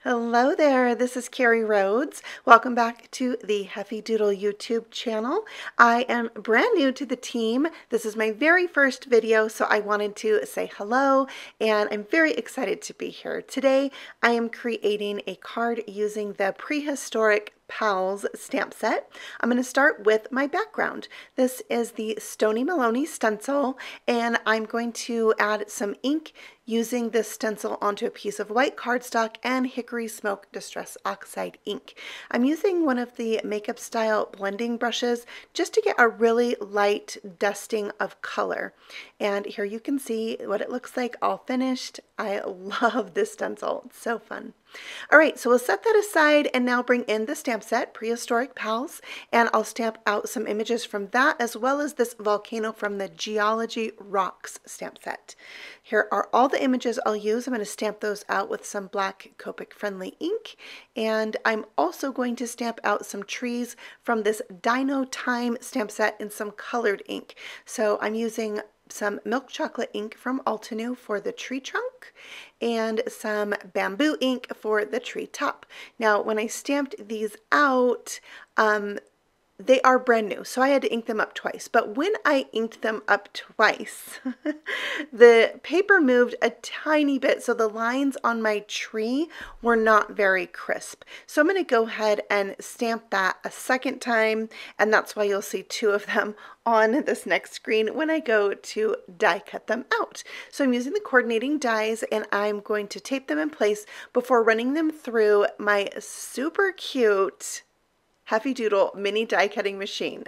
Hello there, this is Carrie Rhoades. Welcome back to the Heffy Doodle YouTube channel. I am brand new to the team. This is my very first video, so I wanted to say hello, and I'm very excited to be here. Today, I am creating a card using the Prehistoric Pals stamp set. I'm going to start with my background. This is the Stoney Maloney stencil, and I'm going to add some ink using this stencil onto a piece of white cardstock and Hickory Smoke Distress Oxide ink. I'm using one of the makeup style blending brushes just to get a really light dusting of color. And here you can see what it looks like all finished. I love this stencil. It's so fun. All right, so we'll set that aside and now bring in the stamp set, Prehistoric Pals, and I'll stamp out some images from that as well as this volcano from the Geology Rocks stamp set. Here are all the images I'll use. I'm going to stamp those out with some black Copic friendly ink, and I'm also going to stamp out some trees from this Dino Time stamp set in some colored ink. So I'm using some milk chocolate ink from Altenew for the tree trunk and some bamboo ink for the tree top. Now, when I stamped these out, they are brand new, so I had to ink them up twice. But when I inked them up twice, the paper moved a tiny bit, so the lines on my tree were not very crisp. So I'm going to go ahead and stamp that a second time, and that's why you'll see two of them on this next screen when I go to die cut them out. So I'm using the coordinating dies, and I'm going to tape them in place before running them through my super cute Heffy Doodle mini die cutting machine.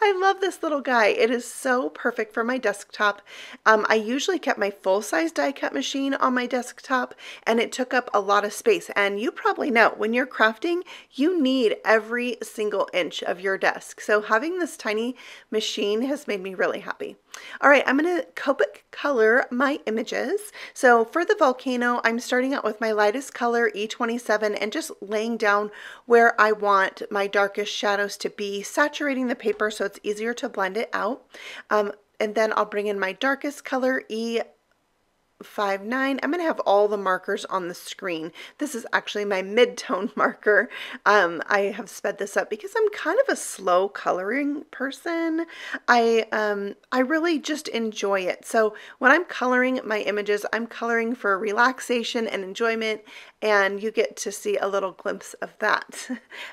I love this little guy. It is so perfect for my desktop. I usually kept my full-size die cut machine on my desktop, and it took up a lot of space. And you probably know when you're crafting, you need every single inch of your desk. So having this tiny machine has made me really happy. All right, I'm going to Copic color my images. So for the volcano, I'm starting out with my lightest color, E27, and just laying down where I want my darkest shadows to be, saturating the paper so it's easier to blend it out. And then I'll bring in my darkest color, E59. I'm going to have all the markers on the screen. This is actually my mid-tone marker. I have sped this up because I'm kind of a slow coloring person. I really just enjoy it. So when I'm coloring my images, I'm coloring for relaxation and enjoyment, and you get to see a little glimpse of that.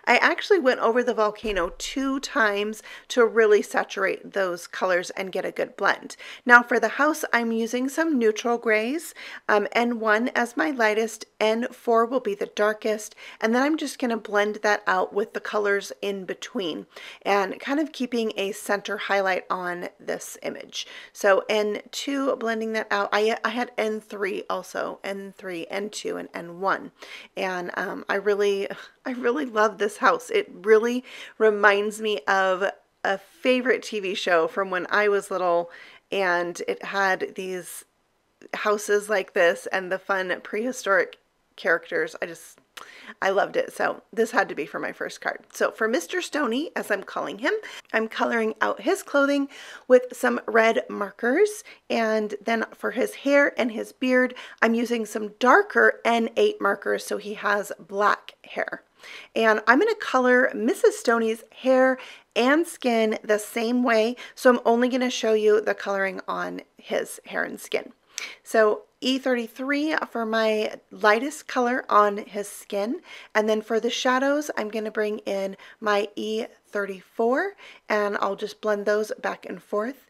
I actually went over the volcano 2 times to really saturate those colors and get a good blend. Now for the house, I'm using some neutral grays, N1 as my lightest, N4 will be the darkest, and then I'm just going to blend that out with the colors in between and kind of keeping a center highlight on this image. So N2, blending that out. I had N3 also, N3, N2, and N1. And I really love this house. It really reminds me of a favorite TV show from when I was little, and it had these houses like this and the fun prehistoric characters. I loved it. So this had to be for my first card. So for Mr. Stoney, as I'm calling him, I'm coloring out his clothing with some red markers. And then for his hair and his beard, I'm using some darker N8 markers so he has black hair. And I'm going to color Mrs. Stoney's hair and skin the same way. So I'm only going to show you the coloring on his hair and skin. So E33 for my lightest color on his skin, and then for the shadows I'm going to bring in my E34 and I'll just blend those back and forth.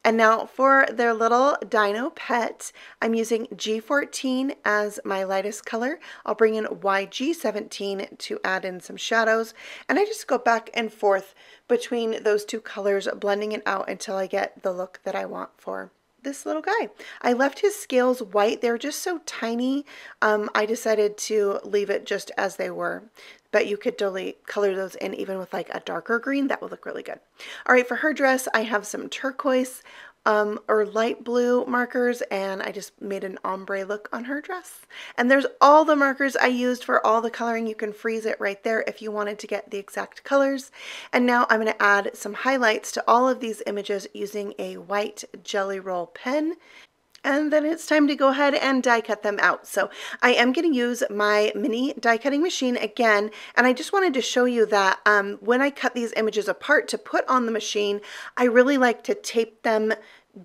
And now for their little dino pet, I'm using G14 as my lightest color. I'll bring in YG17 to add in some shadows, and I just go back and forth between those two colors, blending it out until I get the look that I want for this little guy. I left his scales white. They're just so tiny. I decided to leave it just as they were, but you could color those in even with like a darker green. That would look really good. All right, for her dress, I have some turquoise or light blue markers, and I just made an ombre look on her dress. And there's all the markers I used for all the coloring. You can freeze it right there if you wanted to get the exact colors. And now I'm going to add some highlights to all of these images using a white Jelly Roll pen. And then it's time to go ahead and die cut them out. So I am going to use my mini die cutting machine again. And I just wanted to show you that when I cut these images apart to put on the machine, I really like to tape them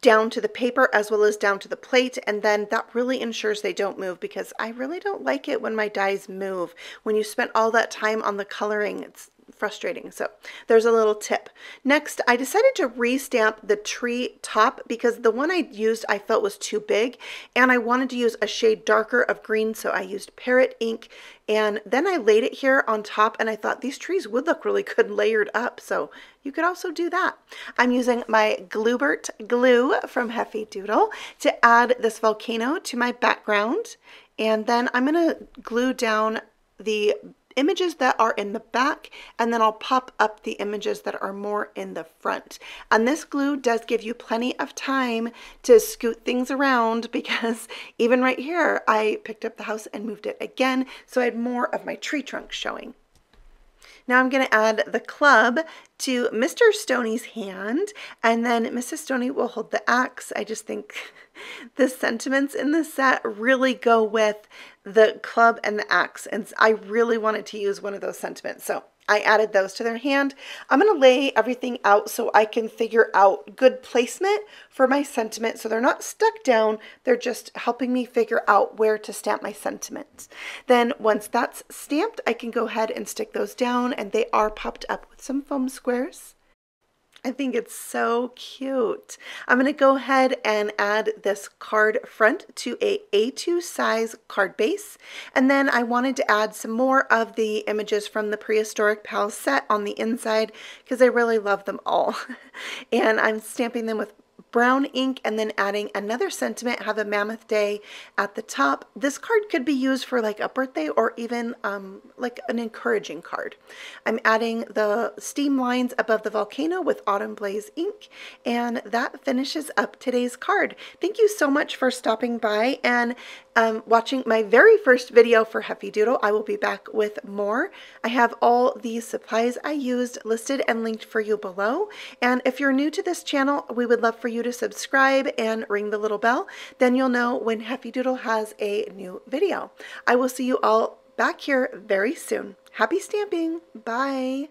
down to the paper as well as down to the plate, and then that really ensures they don't move, because I really don't like it when my dies move. When you spent all that time on the coloring, it's frustrating. So there's a little tip. Next, I decided to restamp the tree top because the one I used I felt was too big, and I wanted to use a shade darker of green, so I used Parrot ink, and then I laid it here on top, and I thought these trees would look really good layered up, so you could also do that. I'm using my Glubert glue from Heffy Doodle to add this volcano to my background, and then I'm going to glue down the images that are in the back, and then I'll pop up the images that are more in the front. And this glue does give you plenty of time to scoot things around, because even right here I picked up the house and moved it again, so I had more of my tree trunk showing. Now I'm going to add the club to Mr. Stoney's hand, and then Mrs. Stoney will hold the axe. I just think the sentiments in the set really go with the club and the axe, and I really wanted to use one of those sentiments, so I added those to their hand. I'm going to lay everything out so I can figure out good placement for my sentiment, so they're not stuck down, they're just helping me figure out where to stamp my sentiments. Then once that's stamped, I can go ahead and stick those down, and they are popped up with some foam squares. I think it's so cute. I'm going to go ahead and add this card front to a A2 size card base. And then I wanted to add some more of the images from the Prehistoric Pals set on the inside, because I really love them all. And I'm stamping them with brown ink and then adding another sentiment, have a mammoth day at the top. This card could be used for like a birthday or even like an encouraging card. I'm adding the steam lines above the volcano with Autumn Blaze ink, and that finishes up today's card. Thank you so much for stopping by and watching my very first video for Heffy Doodle. I will be back with more. I have all the supplies I used listed and linked for you below. And if you're new to this channel, we would love for you to subscribe and ring the little bell. Then you'll know when Heffy Doodle has a new video. I will see you all back here very soon. Happy stamping. Bye.